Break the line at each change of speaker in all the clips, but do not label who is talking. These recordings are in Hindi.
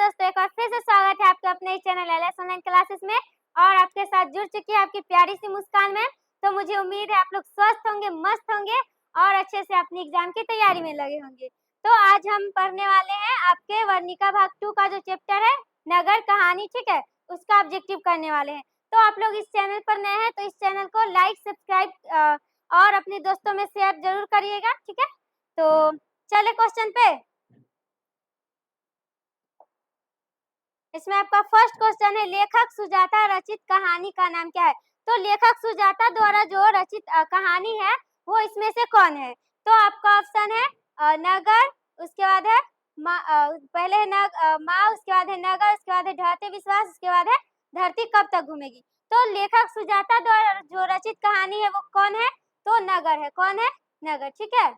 दोस्तों, एक बार फिर से स्वागत है आपका अपने चैनल एलएस ऑनलाइन क्लासेस में और आपके साथ जुड़ चुकी है आपकी प्यारी सी मुस्कान में। तो मुझे उम्मीद है आप लोग स्वस्थ होंगे, मस्त होंगे और अच्छे से अपनी एग्जाम की तैयारी में लगे होंगे। तो आज हम पढ़ने वाले हैं आपके वर्णिका भाग 2 का जो चैप्टर है नगर कहानी, ठीक है, उसका ऑब्जेक्टिव करने वाले हैं। तो आप लोग इस चैनल पर नए हैं तो इस चैनल को लाइक, सब्सक्राइब और अपने दोस्तों में शेयर जरूर करिएगा, ठीक है। तो चले क्वेश्चन पे। इसमें आपका फर्स्ट क्वेश्चन है, लेखक सुजाता रचित कहानी का नाम क्या है? तो लेखक सुजाता द्वारा जो रचित कहानी है वो इसमें से कौन है? तो आपका ऑप्शन है नगर, उसके बाद है पहले है माँ, उसके बाद है नगर, उसके बाद है ढहते विश्वास, उसके बाद है धरती कब तक घूमेगी। तो लेखक सुजाता द्वारा जो रचित कहानी है वो कौन है? तो नगर है। कौन है? नगर, ठीक है।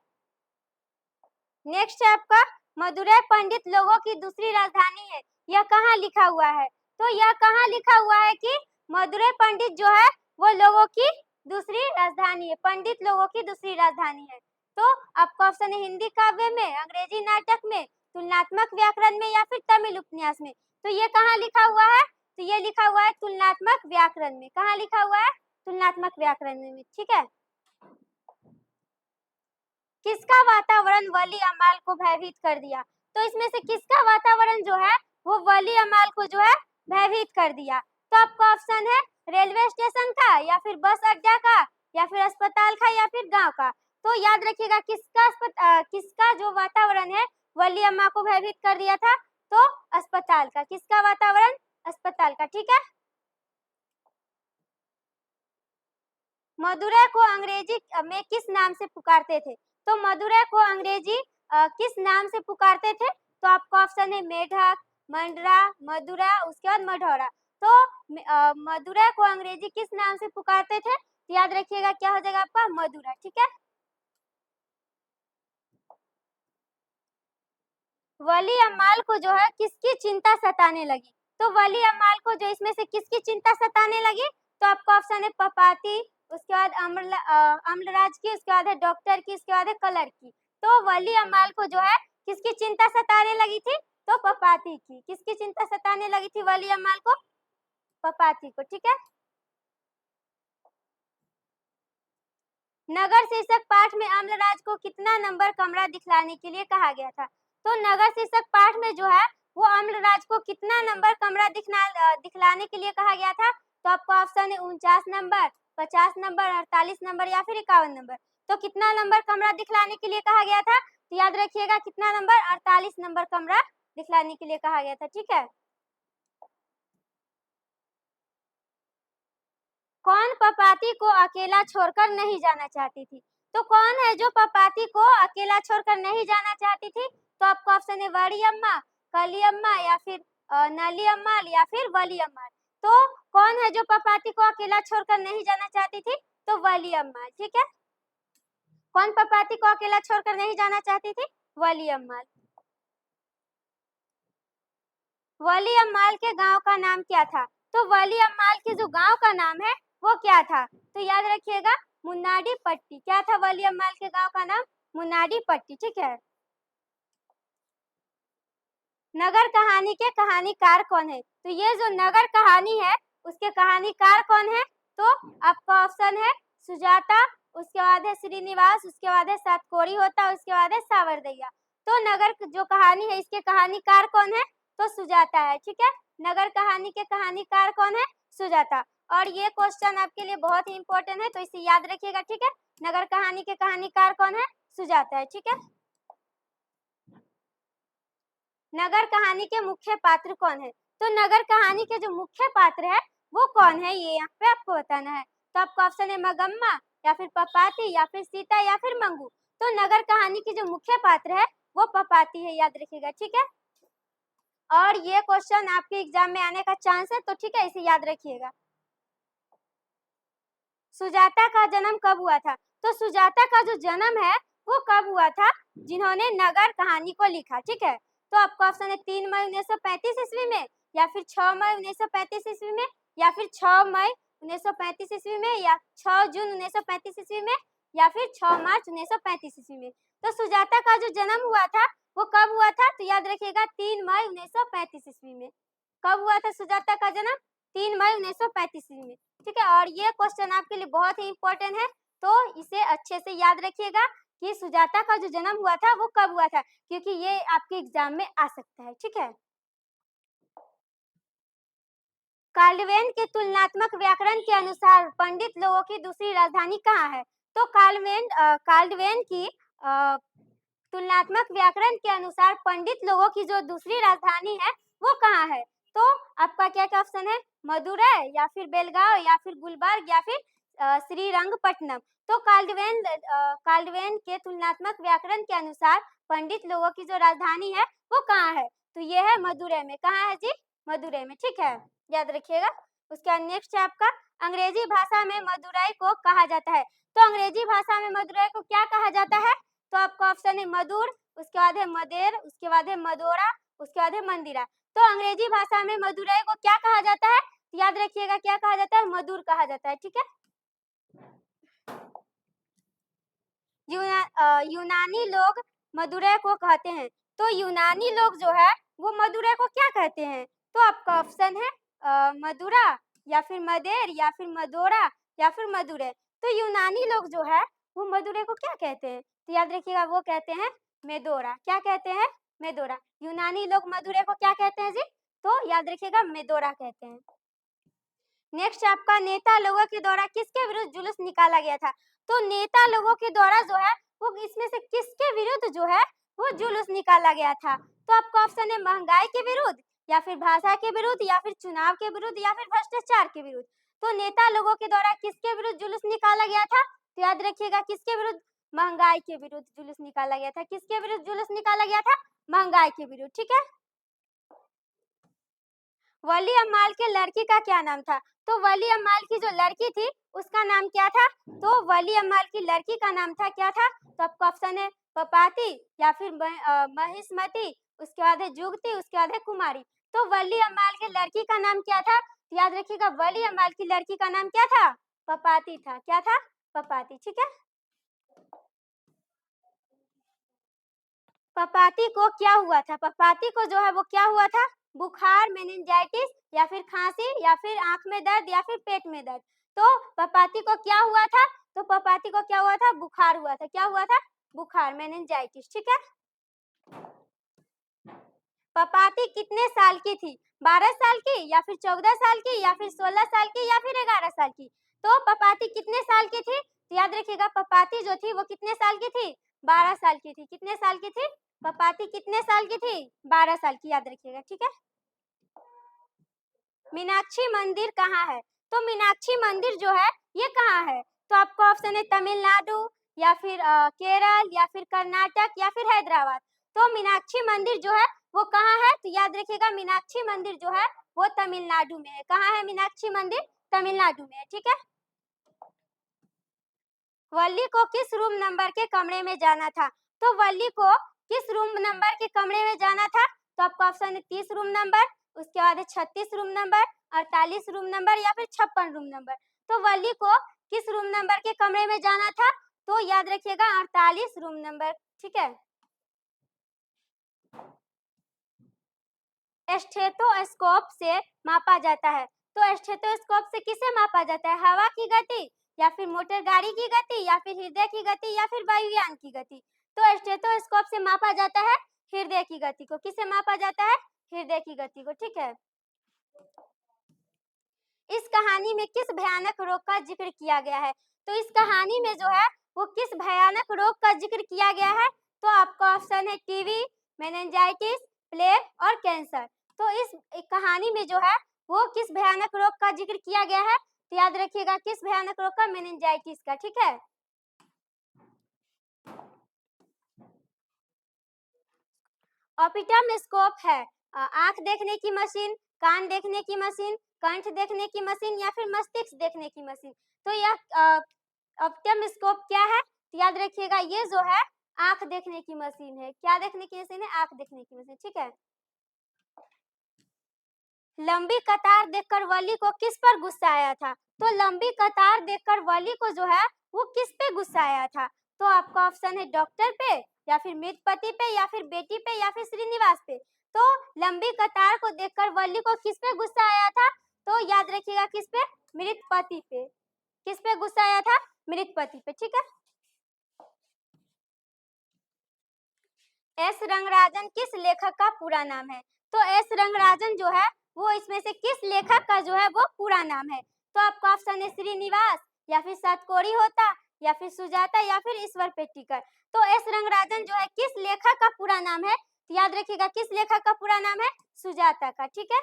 नेक्स्ट है आपका, मदुरै पंडित लोगों की दूसरी राजधानी है, यह कहाँ लिखा हुआ है? तो यह कहाँ लिखा हुआ है कि मदुरै पंडित जो है वो लोगों की दूसरी राजधानी है, पंडित लोगों की दूसरी राजधानी है। तो आपका ऑप्शन है हिंदी काव्य में, अंग्रेजी नाटक में, तुलनात्मक व्याकरण में या फिर तमिल उपन्यास में। तो ये कहाँ लिखा हुआ है? तो ये लिखा हुआ है तुलनात्मक व्याकरण में। कहाँ लिखा हुआ है? तुलनात्मक व्याकरण में, ठीक है। किसका वातावरण वली अमाल को भयभीत कर दिया? तो इसमें से किसका वातावरण जो है वो वली अमाल को जो है भयभीत कर दिया? तो आपका ऑप्शन है रेलवे स्टेशन का या फिर बस अड्डा का या फिर अस्पताल का या फिर गांव का। तो याद रखिएगा किसका जो वातावरण है वली अम्मा को भयभीत कर दिया था? तो अस्पताल का। किसका वातावरण? अस्पताल का, ठीक है। मदुरै को अंग्रेजी में किस नाम से पुकारते थे? तो मदुरै को अंग्रेजी किस नाम से पुकारते थे? तो आपका ऑप्शन है मेढक, मंडरा, मदुरा, उसके बाद मढ़ौरा। तो मदुरै को अंग्रेजी किस नाम से पुकारते थे? तो याद रखिएगा क्या हो जाएगा आपका? मदुरा, ठीक है। वली अम्माल को जो है किसकी चिंता सताने लगी? तो वली अम्माल को जो इसमें से किसकी चिंता सताने लगी? तो आपका ऑप्शन है पपाती, उसके बाद अम्लराज की, उसके बाद है डॉक्टर की, उसके बाद है कलर की। तो वली अम्माल को जो है किसकी चिंता सताने लगी थी? तो पपाती की। किसकी चिंता सताने लगी थी वली अम्माल को? पपाती को, ठीक है। नगर शीर्षक पाठ में अम्लराज को कितना नंबर कमरा दिखलाने के लिए कहा गया था? तो नगर शीर्षक पाठ में जो है वो अम्लराज को कितना नंबर कमरा दिखलाने के लिए कहा गया था? तो आपका ऑप्शन है 49 नंबर, 50 नंबर, 48 नंबर या फिर 51 नंबर। तो कितना नंबर कमरा दिखलाने के लिए कहा गया था? तो याद रखिएगा कितना नंबर? 48 नंबर कमरा दिखलाने के लिए कहा गया था, ठीक है। कौन पपाती को अकेला छोड़कर नहीं जाना चाहती थी? तो कौन है जो पपाती को अकेला छोड़कर नहीं जाना चाहती थी? तो आपका ऑप्शन है बड़ी अम्मा, कली अम्मा या फिर नली अम्मा या फिर वली अम्मा। तो कौन है जो पपाती को अकेला छोड़कर नहीं जाना चाहती थी? तो वली अम्मा, ठीक है। कौन पपाती को अकेला छोड़कर नहीं जाना चाहती थी? वली अम्मा। वली अम्माल के गांव का नाम क्या था? तो वली अम्माल के जो गांव का नाम है वो क्या था? तो याद रखिएगा मुन्नाडी पट्टी। क्या था वली अम्माल के गांव का नाम? मुन्नाडी पट्टी, ठीक है। नगर कहानी के कहानीकार कौन है? तो ये जो नगर कहानी है उसके कहानीकार कौन है? तो आपका ऑप्शन है सुजाता, उसके बाद है श्रीनिवास, उसके बाद है सातकोड़ी होता, उसके बाद है सावरदैया। तो नगर जो कहानी है इसके कहानीकार कौन है? तो सुजाता है, ठीक है। नगर कहानी के कहानीकार कौन है? सुजाता। और ये क्वेश्चन आपके लिए बहुत ही इंपॉर्टेंट है तो इसे याद रखिएगा, ठीक है। नगर कहानी के कहानीकार कौन है? सुजाता है, ठीक है। नगर कहानी के मुख्य पात्र कौन है? तो नगर कहानी के जो मुख्य पात्र है वो कौन है ये यहाँ पे आपको बताना है। तो आपका ऑप्शन है मगम्मा या फिर पपाती या फिर सीता या फिर मंगू। तो नगर कहानी की जो मुख्य पात्र है वो पपाती है, याद रखिएगा, ठीक है। और ये क्वेश्चन आपके एग्जाम में आने का चांस है तो ठीक है, इसे याद रखिएगा। सुजाता का जन्म कब हुआ था? तो सुजाता का जो जन्म है वो कब हुआ था जिन्होंने नगर कहानी को लिखा, ठीक है। तो आपका ऑप्शन है 3 मई 1935 ईस्वी में या फिर 6 मई 1935 ईस्वी में या फिर 6 मई 1935 ईस्वी में या 6 जून 1935 ईस्वी में या फिर 6 मार्च 1935 ईस्वी में। तो सुजाता का जो जन्म हुआ था वो कब हुआ था? तो याद रखिएगा 3 मई 1935 ईस्वी में। कब हुआ था सुजाता का जन्म? 3 मई 1935 ईस्वी में। ठीक है, और ये क्वेश्चन आपके लिए बहुत ही इंपॉर्टेंट है, तो इसे अच्छे से याद रखिएगा कि सुजाता का जो जन्म हुआ था वो कब हुआ था, क्योंकि ये आपके एग्जाम में आ सकता है। ठीक है, काल्डवेन के तुलनात्मक व्याकरण के अनुसार पंडित लोगों की दूसरी राजधानी कहाँ है? तो काल्डवेन की तुलनात्मक व्याकरण के अनुसार पंडित लोगों की जो दूसरी राजधानी है वो कहाँ है? तो आपका क्या क्या ऑप्शन है? मदुरै या फिर बेलगांव या फिर गुलबर्ग या फिर श्रीरंगपट्टनम। तो काल्डवेन के तुलनात्मक व्याकरण के अनुसार पंडित लोगों की जो राजधानी है वो कहाँ है? तो ये है मदुरै में। कहाँ है जी? मदुरै में। ठीक है, याद रखिएगा। उसके बाद नेक्स्ट है आपका अंग्रेजी भाषा में मदुरै को कहा जाता है। तो अंग्रेजी भाषा में मदुरै को क्या कहा जाता है? तो आपका ऑप्शन है मधुर, उसके बाद है मदेर, उसके बाद है मदोरा, उसके बाद है मंदिरा। तो अंग्रेजी भाषा में मदुरै को क्या कहा जाता है? याद रखिएगा क्या कहा जाता है? मधुर कहा जाता है। ठीक है, यूनानी लोग मदुरै को कहते हैं। तो यूनानी लोग जो है वो मदुरै को क्या कहते हैं? तो आपका ऑप्शन है मदुरा या फिर मदेर या फिर मदोरा या फिर मदुरै। तो यूनानी लोग जो है वो मदुरै को क्या कहते हैं? तो याद रखिएगा वो कहते हैं मेदोरा। क्या कहते हैं? मेदोरा। यूनानी लोग मदुरै को क्या कहते हैं जी? तो याद रखिएगा मेदोरा कहते हैं। नेक्स्ट आपका नेता लोगों के द्वारा किसके विरुद्ध जुलूस निकाला गया था? तो नेता लोगों के द्वारा जो है वो इसमें से किसके विरुद्ध जो है वो जुलूस निकाला गया था? तो आपका ऑप्शन है महंगाई के विरुद्ध या फिर भाषा के विरुद्ध या फिर चुनाव के विरुद्ध या फिर भ्रष्टाचार के विरुद्ध। तो नेता लोगों के द्वारा किसके विरुद्ध जुलूस निकाला गया था? तो याद रखिएगा किसके विरुद्ध? महंगाई के विरुद्ध जुलूस निकाला गया था। किसके विरुद्ध जुलूस निकाला गया था? महंगाई के विरुद्ध। ठीक है, वली अम्माल के लड़की का क्या नाम था? तो वली अम्माल की जो लड़की थी उसका नाम क्या था? तो वली अम्माल की लड़की का नाम था क्या था? तो आपका ऑप्शन है पपाती या फिर महिष्मती, उसके बाद है जुगती, उसके बाद है कुमारी। तो वली अम्माल के लड़की का नाम क्या था? तो याद रखिएगा वली अम्माल की लड़की का नाम क्या था? पपाती था। क्या था? पपाती। ठीक है, पपाती को क्या हुआ था? पपाती को जो है वो क्या हुआ था? बुखार, मेनिंजाइटिस या फिर खांसी या फिर आंख में दर्द या फिर पेट में दर्द। तो पपाती को क्या हुआ था? तो पपाती को क्या हुआ था? बुखार हुआ था। क्या हुआ था? बुखार, मेनिंजाइटिस। ठीक है, पपाती कितने साल की थी? 12 साल की या फिर 14 साल की या फिर 16 साल की या फिर 11 साल की? तो पपाती कितने साल की थी? तो याद रखिएगा पपाती जो थी वो कितने साल की थी? 12 साल की थी। कितने साल की थी? पपाती कितने साल की थी? 12 साल की। याद रखिएगा। ठीक है, मीनाक्षी मंदिर कहाँ है? तो मीनाक्षी मंदिर जो है ये कहाँ है? तो आपका ऑप्शन है तमिलनाडु या फिर केरल या फिर कर्नाटक या फिर हैदराबाद। तो मीनाक्षी मंदिर जो है वो कहाँ है? तो याद रखिएगा मीनाक्षी मंदिर जो है वो तमिलनाडु में है। कहाँ है मीनाक्षी मंदिर? तमिलनाडु में है। ठीक है, वल्ली को किस रूम नंबर के कमरे में जाना था? तो वल्ली को किस रूम नंबर के कमरे में जाना था? तो आपका ऑप्शन है 30 रूम नंबर, उसके बाद है 36 रूम नंबर, 48 रूम नंबर या फिर 56 रूम नंबर। तो वल्ली को किस रूम नंबर के कमरे में जाना था? तो याद रखिएगा 48 रूम नंबर। ठीक है, स्टेथोस्कोप से मापा जाता है। तो स्टेथोस्कोप से किसे मापा जाता है? हवा की गति या फिर मोटर गाड़ी की गति या फिर हृदय की गति या फिर वायुयान की गति। तो स्टेथोस्कोप से मापा जाता है हृदय की गति को। किसे मापा जाता है? हृदय की गति को। ठीक है, इस कहानी में किस भयानक रोग का जिक्र किया गया है? तो इस कहानी में जो है वो किस भयानक रोग का जिक्र किया गया है? तो आपका ऑप्शन है टीवी, मेनिंजाइटिस, प्लेग और कैंसर। तो इस कहानी में जो है वो किस भयानक रोग का जिक्र किया गया है? तो याद रखिएगा किस भयानक रोग का? मेनिंजाइटिस का। ठीक है, ऑप्टिमस्कोप है आंख देखने की मशीन, कान देखने की मशीन, कंठ देखने की मशीन या फिर मस्तिष्क देखने की मशीन। तो यह ऑप्टिमस्कोप क्या है? तो याद रखिएगा ये जो है आंख देखने की मशीन है। क्या देखने की मशीन है? आंख देखने की मशीन। ठीक है, लंबी कतार देखकर वली को किस पर गुस्सा आया था? तो लंबी कतार देखकर वली को जो है वो किस पे गुस्सा आया था? तो आपका ऑप्शन है डॉक्टर पे या फिर मृतपति पे या फिर बेटी पे या फिर श्रीनिवास पे। तो लंबी कतार को देखकर वल्ली को किस पे गुस्सा आया था? तो याद रखिएगा किस पे? मृतपति पे। किस पे गुस्सा आया था? मृतपति पे। ठीक है। एस रंगराजन किस लेखक का पूरा नाम है? तो एस रंगराजन जो है वो इसमें से किस लेखक का जो है वो पूरा नाम है? तो आपका ऑप्शन है श्रीनिवास या फिर सातकोड़ी होता या फिर सुजाता या फिर ईश्वर पेटिकर। तो एस रंगराजन जो है किस लेखक का पूरा नाम है? तो याद रखिएगा किस लेखक का पूरा नाम है? सुजाता का। ठीक है।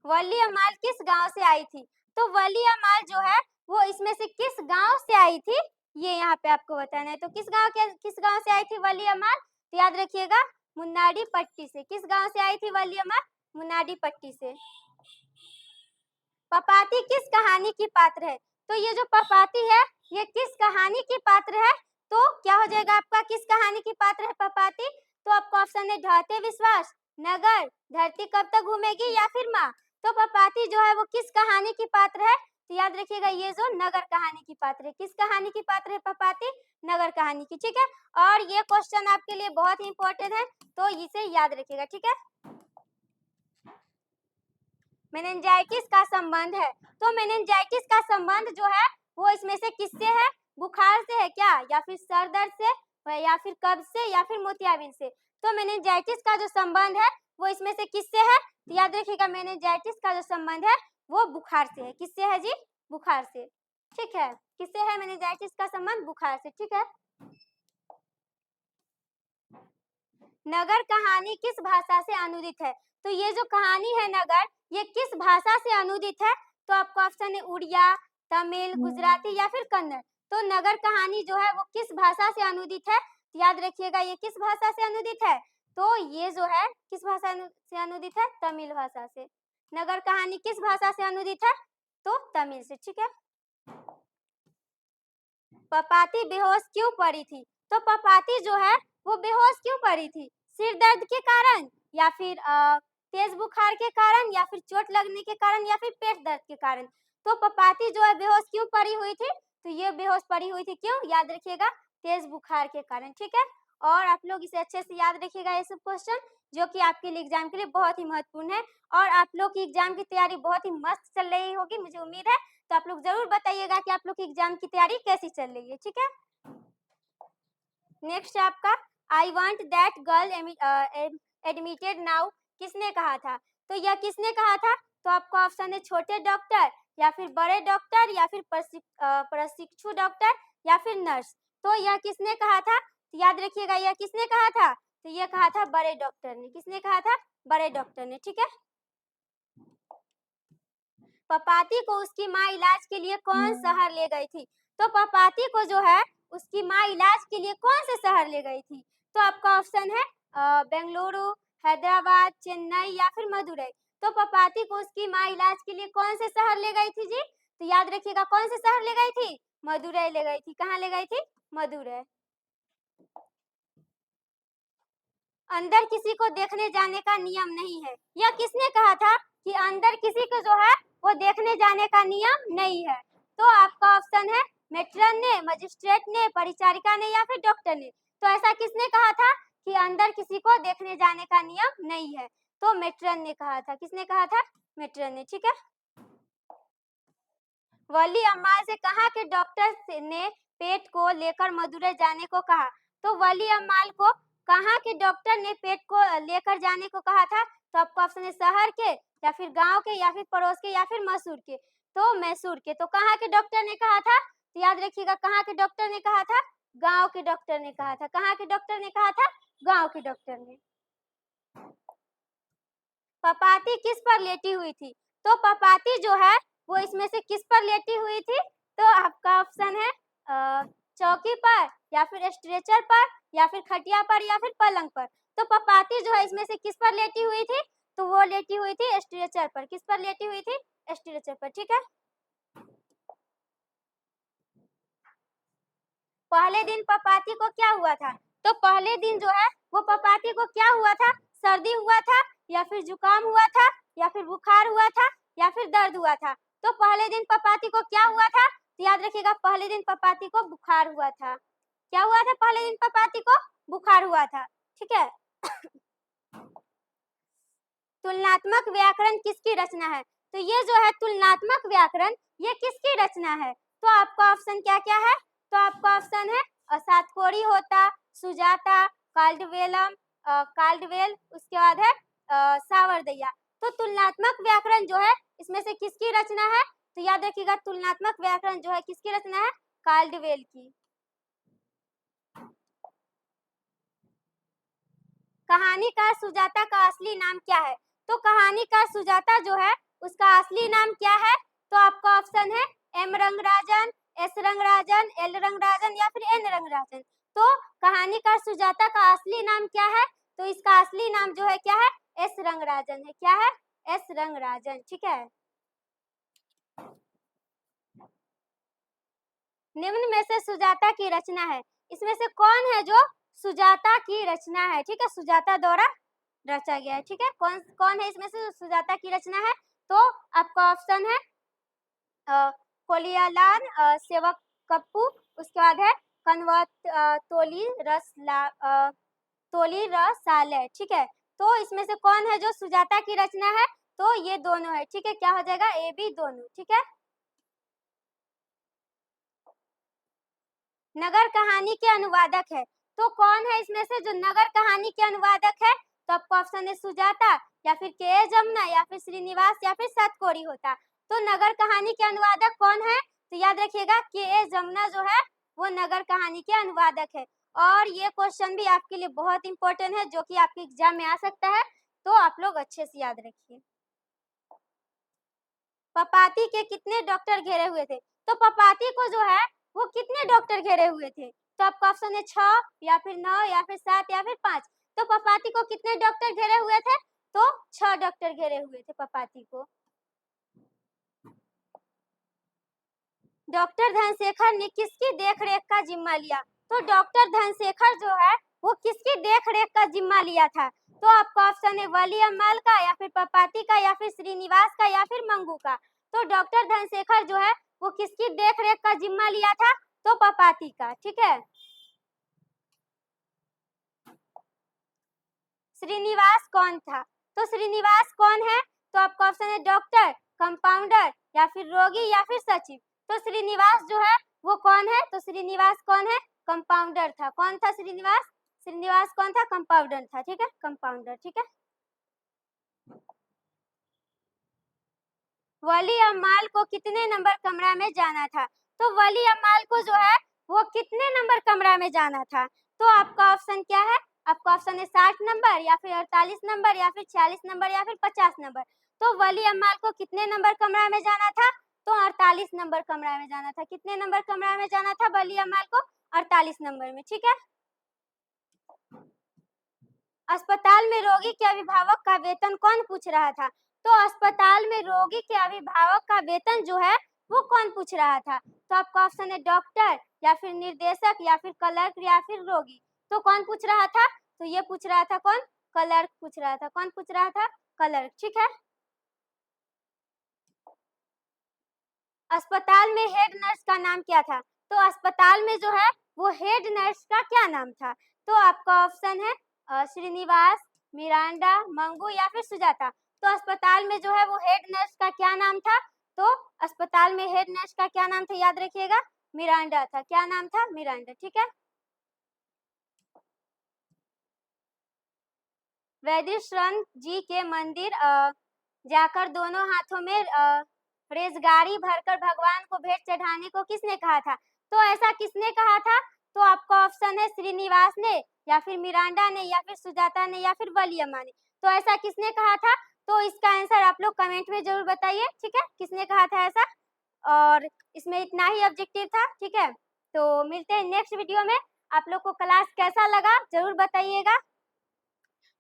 वली अमाल किस गांव से आई थी? तो वली अमाल जो है वो इसमें से किस गांव से आई थी ये यहाँ पे आपको बताना है। तो किस गांव से आई थी वली अमाल? तो याद रखिएगा मुन्नाडी पट्टी से। किस गांव से आई थी वली अमाल? मुन्नाडी पट्टी से। पपाती किस कहानी की पात्र है? तो ये जो पपाती है ये किस कहानी की पात्र है? तो क्या हो जाएगा आपका? किस कहानी की पात्र है पपाती? तो आपका ऑप्शन है ढहते विश्वास, नगर, धरती कब तक घूमेगी या फिर माँ। तो पपाती जो है वो किस कहानी की पात्र है? तो याद रखिएगा ये जो नगर कहानी की पात्र है। किस कहानी की पात्र है पपाती? नगर कहानी की। ठीक है। और ये क्वेश्चन आपके लिए बहुत ही इंपॉर्टेंट है तो इसे याद रखिएगा। ठीक है। मेनिंजाइटिस का संबंध है। तो मेनिंजाइटिस का संबंध जो है वो इसमें से किससे है? बुखार से है क्या, या फिर सर दर्द से, या फिर कब्ज से, या फिर मोतियाबिंद से। तो मेनिंजाइटिस का जो संबंध है वो इसमें से किससे है? तो याद रखिएगा मेनिंजाइटिस का जो संबंध है वो बुखार से है। किससे है जी? बुखार से। ठीक है। किससे है मेनिंजाइटिस का संबंध? बुखार से। ठीक है। नगर कहानी किस भाषा से अनुदित है? तो ये जो कहानी है नगर ये किस भाषा से अनुदित है? तो आपका ऑप्शन है उड़िया, तमिल, गुजराती या फिर कन्नड़। तो नगर कहानी जो है वो किस भाषा से अनुदित है? याद रखिएगा ये किस भाषा से अनुदित है? तो ये जो है किस भाषा से अनुदित है? तमिल भाषा से। नगर कहानी किस भाषा से अनुदित है? तो तमिल से। ठीक है। पपाती बेहोश क्यों पड़ी थी? तो पपाती जो है वो बेहोश क्यों पड़ी थी? सिर दर्द के कारण या फिर तेज बुखार के कारण या फिर चोट लगने के कारण या फिर पेट दर्द के कारण। तो पपाती जो है बेहोश क्यों पड़ी हुई थी? तो ये बेहोश पड़ी हुई थी क्यों? याद रखिएगा तेज बुखार के कारण। ठीक है। और आप लोग इसे अच्छे से याद रखिएगा ये सब क्वेश्चन जो कि आपके लिए एग्जाम के लिए बहुत ही महत्वपूर्ण है। और आप लोग की एग्जाम की तैयारी बहुत ही मस्त चल रही होगी मुझे उम्मीद है। तो आप लोग जरूर बताइएगा कि आप लोग की एग्जाम की तैयारी कैसी चल रही है। ठीक है। नेक्स्ट है आपका I want that girl admitted now किसने कहा था? तो यह किसने कहा था? तो आपका ऑप्शन है छोटे डॉक्टर या फिर बड़े डॉक्टर या फिर प्रशिक्षु डॉक्टर या फिर नर्स। तो यह किसने कहा था? तो याद रखिएगा यह किसने कहा था? तो यह कहा था बड़े डॉक्टर ने। किसने कहा था? बड़े डॉक्टर ने। ठीक है। पपाती को उसकी माँ इलाज के लिए कौन शहर ले गई थी? तो पपाती को जो है उसकी माँ इलाज के लिए कौन से शहर ले गई थी? तो आपका ऑप्शन है बेंगलुरु, हैदराबाद, चेन्नई या फिर मदुरई। तो पपाती को उसकी माँ इलाज के लिए कौन से शहर ले गई थी जी? तो याद रखिएगा कौन से शहर ले गई थी? मदुरई ले गई थी। कहाँ ले गई थी? मदुरई। अंदर किसी को देखने जाने का नियम नहीं है। यह किसने कहा था कि अंदर किसी को जो है वो देखने जाने का नियम नहीं है? तो आपका ऑप्शन है मेट्रन ने, मजिस्ट्रेट ने, परिचारिका ने या फिर डॉक्टर ने। तो ऐसा किसने कहा था कि अंदर किसी को देखने जाने का नियम नहीं है? तो मेट्रन ने कहा था। किसने कहा था? मेट्रन ने। ठीक है। वली अम्माल से कहा कि डॉक्टर ने पेट को लेकर मदुरई जाने को कहा। तो वली अम्माल को कहा कि डॉक्टर ने पेट को लेकर जाने को कहा था। तो आपका ऑप्शन है शहर के या फिर गांव के या फिर पड़ोस के या फिर मैसूर के। तो मैसूर के। तो कहाँ के डॉक्टर ने कहा था? तो याद रखिएगा कहाँ के डॉक्टर ने कहा था? गांव के डॉक्टर ने कहा था। कहाँ के डॉक्टर ने कहा था? गांव के डॉक्टर ने। पपाती किस पर लेटी हुई थी? तो पपाती जो है वो इसमें से किस पर लेटी हुई थी? तो आपका ऑप्शन है चौकी पर या फिर स्ट्रेचर पर या फिर खटिया पर या फिर पलंग पर। तो पपाती जो है इसमें से किस पर लेटी हुई थी? तो वो लेटी हुई थी स्ट्रेचर पर। किस पर लेटी हुई थी? स्ट्रेचर पर। ठीक है। पहले दिन पपाती को क्या हुआ था? तो पहले दिन जो है वो पपाती को क्या हुआ था? सर्दी हुआ था या फिर जुकाम हुआ था या फिर बुखार हुआ था या फिर दर्द हुआ था। तो पहले दिन पपाती को क्या हुआ था? तो याद रखिएगा पहले दिन पपाती को बुखार हुआ था। क्या हुआ था? पहले दिन पपाती को बुखार हुआ था। ठीक है। तुलनात्मक व्याकरण किसकी रचना है? तो ये जो है तुलनात्मक व्याकरण, ये किसकी रचना है? तो आपका ऑप्शन क्या क्या है? तो आपका ऑप्शन है सातकोरी होता, सुजाता, काल्डवेल, उसके बाद है सावरदैया। तो तुलनात्मक व्याकरण जो है इसमें से किसकी रचना है? तो याद रखिएगा तुलनात्मक व्याकरण जो है किसकी रचना है? काल्डवेल की। कहानीकार सुजाता का असली नाम क्या है? तो कहानीकार सुजाता जो है उसका असली नाम क्या है? तो आपका ऑप्शन है M Rangarajan, S Rangarajan, L Rangarajan या फिर एन रंगराजन। तो कहानीकार सुजाता का असली नाम क्या है? तो इसका असली नाम जो है क्या है? एस रंगराजन है। क्या है? एस रंगराजन। ठीक है। निम्न में से सुजाता की रचना है, इसमें से कौन है जो सुजाता की रचना है? ठीक है, सुजाता द्वारा रचा गया है। ठीक है, कौन कौन है इसमें से सुजाता की रचना है? तो आपका ऑप्शन है कोलियालान, सेवक कप्पू, उसके बाद है कन्वर्ट तोली रसाले। ठीक है, तो इसमें से कौन है जो सुजाता की रचना है? तो ये दोनों है। ठीक है, क्या हो जाएगा? ए बी दोनों। ठीक है। नगर कहानी के अनुवादक है, तो कौन है इसमें से जो नगर कहानी के अनुवादक है? तो आपका ऑप्शन है सुजाता या फिर के जमुना या फिर श्रीनिवास या फिर सातकोरी होता। तो नगर कहानी के अनुवादक कौन है? तो याद रखिएगा के जमुना जो है वो नगर कहानी के अनुवादक है। और ये क्वेश्चन भी आपके लिए बहुत इंपॉर्टेंट है जो कि आपके एग्जाम में आ सकता है, तो आप लोग अच्छे से याद रखिए। पपाती के कितने डॉक्टर घेरे हुए थे? तो पपाती को जो है वो कितने डॉक्टर घेरे हुए थे? तो आपका ऑप्शन है 6 या फिर 9 या फिर 7 या फिर 5। तो पपाती को कितने डॉक्टर घेरे हुए थे? तो 6 डॉक्टर घेरे हुए थे पपाती को। डॉक्टर धनशेखर ने किसकी देखरेख का जिम्मा लिया? तो डॉक्टर धनशेखर जो है वो किसकी देखरेख का जिम्मा लिया था? तो आपका ऑप्शन है वली अम्माल का या फिर पपाती का या फिर श्रीनिवास का या फिर मंगू का। तो डॉक्टर धनशेखर जो है वो किसकी देखरेख का जिम्मा लिया था? तो पपाती का। ठीक है। श्रीनिवास कौन था? तो श्रीनिवास कौन है? तो आपका ऑप्शन है डॉक्टर, कंपाउंडर या फिर रोगी या फिर सचिव। तो श्रीनिवास जो है वो कौन है? तो श्रीनिवास कौन है? कंपाउंडर था। कौन था श्रीनिवास? श्रीनिवास कौन था? कंपाउंडर था। ठीक है, कंपाउंडर। ठीक है। वली अम्माल को कितने नंबर कमरा में जाना था? तो वली अम्माल को जो है वो कितने नंबर कमरा में जाना था? तो आपका ऑप्शन क्या है? आपका ऑप्शन है 60 नंबर या फिर 48 नंबर या फिर 46 नंबर या फिर 50 नंबर। तो वली अम्माल को कितने नंबर कमरा में जाना था? तो 48 नंबर कमरा में जाना था। कितने नंबर कमरा में जाना था वली अम्माल को? 48 नंबर में। ठीक है। अस्पताल में रोगी के अभिभावक का वेतन कौन पूछ रहा था? तो अस्पताल में रोगी के अभिभावक का वेतन जो है वो कौन पूछ रहा था? तो आपका ऑप्शन है डॉक्टर या फिर निर्देशक या फिर क्लर्क या फिर रोगी। तो कौन पूछ रहा था? तो ये पूछ रहा था कौन? क्लर्क पूछ रहा था। कौन पूछ रहा था? क्लर्क। ठीक है। अस्पताल में हेड नर्स का नाम क्या था? तो अस्पताल में जो है वो हेड नर्स का क्या नाम था? तो आपका ऑप्शन है श्रीनिवास, मिरांडा, मंगू या फिर सुजाता। तो अस्पताल में जो है वो हेड नर्स का क्या नाम था? तो अस्पताल में हेड नर्स का क्या नाम था? याद रखिएगा, मिरांडा था। क्या नाम था? मिरांडा। ठीक है। वैद्यश्रण जी के मंदिर जाकर दोनों हाथों में रेजगारी भरकर भगवान को भेंट चढ़ाने को किसने कहा था? तो ऐसा किसने कहा था? तो आपका ऑप्शन है श्रीनिवास ने या फिर मिरांडा ने या फिर सुजाता ने या फिर वली अम्मा ने। तो ऐसा किसने कहा था? तो इसका आंसर आप लोग कमेंट में जरूर बताइए। ठीक है, किसने कहा था ऐसा। और इसमें इतना ही ऑब्जेक्टिव था। ठीक है, तो मिलते हैं नेक्स्ट वीडियो में। आप लोग को क्लास कैसा लगा जरूर बताइएगा।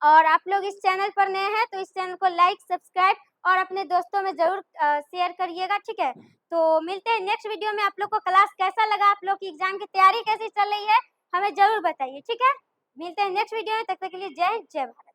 और आप लोग इस चैनल पर नए हैं तो इस चैनल को लाइक, सब्सक्राइब और अपने दोस्तों में जरूर शेयर करिएगा। ठीक है, तो मिलते हैं नेक्स्ट वीडियो में। आप लोग को क्लास कैसा लगा, आप लोग की एग्जाम की तैयारी कैसी चल रही है, हमें जरूर बताइए। ठीक है, मिलते हैं नेक्स्ट वीडियो में। तब तक के लिए जय हिंद, जय भारत।